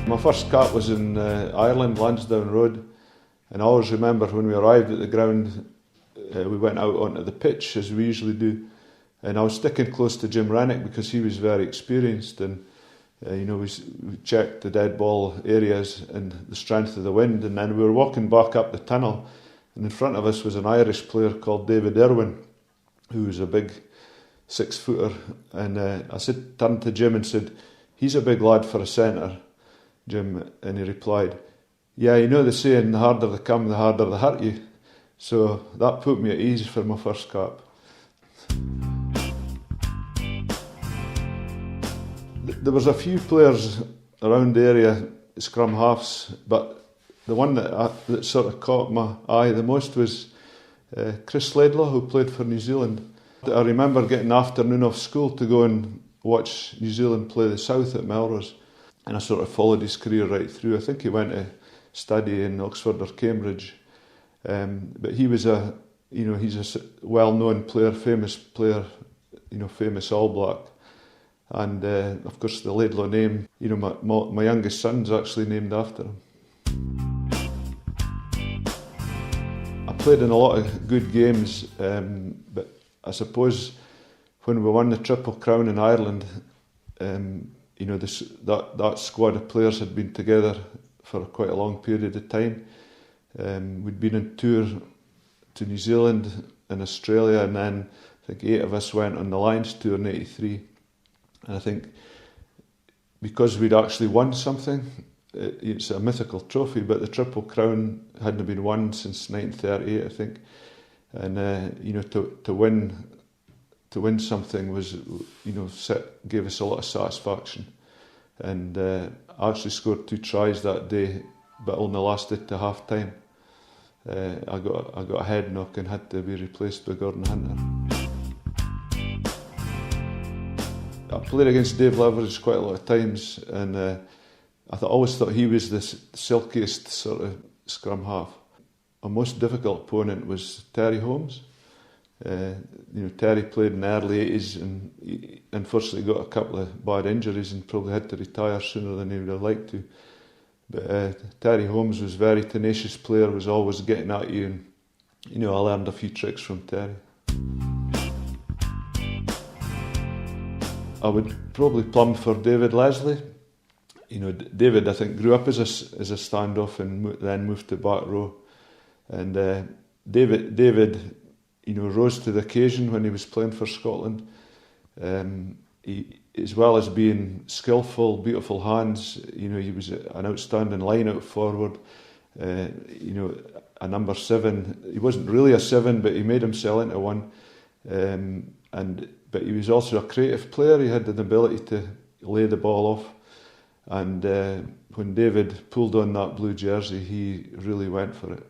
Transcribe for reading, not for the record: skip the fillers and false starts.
My first cap was in Ireland, Lansdowne Road, and I always remember when we arrived at the ground, we went out onto the pitch as we usually do, and I was sticking close to Jim Rennick because he was very experienced, and we checked the dead ball areas and the strength of the wind, and then we were walking back up the tunnel, and in front of us was an Irish player called David Irwin, who was a big 6-footer, and I turned to Jim and said, "He's a big lad for a centre, Jim," and he replied, "Yeah, you know the saying, the harder they come, the harder they hurt you." So that put me at ease for my first cap. There was a few players around the area, scrum halves, but the one that sort of caught my eye the most was Chris Laidlaw, who played for New Zealand. I remember getting an afternoon off school to go and watch New Zealand play the South at Melrose, and I sort of followed his career right through. I think he went to study in Oxford or Cambridge, but he was he's a well-known player, famous player, famous All Black, and of course the Laidlaw name, my youngest son's actually named after him. I played in a lot of good games, but I suppose when we won the Triple Crown in Ireland, that squad of players had been together for quite a long period of time. We'd been on tour to New Zealand and Australia, and then I think 8 of us went on the Lions tour in '83. And I think because we'd actually won something, it's a mythical trophy, but the Triple Crown hadn't been won since 1938, I think. And to win something was, gave us a lot of satisfaction. And I actually scored 2 tries that day, but only lasted to half time. I got a head knock and had to be replaced by Gordon Hunter. I played against Dave Leveridge quite a lot of times, and I always thought he was the silkiest sort of scrum half. My most difficult opponent was Terry Holmes. Terry played in the early 80s and he unfortunately got a couple of bad injuries and probably had to retire sooner than he would have liked to. But Terry Holmes was a very tenacious player, was always getting at you, and I learned a few tricks from Terry. I would probably plumb for David Leslie. David, I think, grew up as a standoff and then moved to back row. And David, rose to the occasion when he was playing for Scotland. He, as well as being skillful, beautiful hands, he was an outstanding line-out forward. A number 7. He wasn't really a 7, but he made himself into one. But he was also a creative player. He had the ability to lay the ball off. And when David pulled on that blue jersey, he really went for it.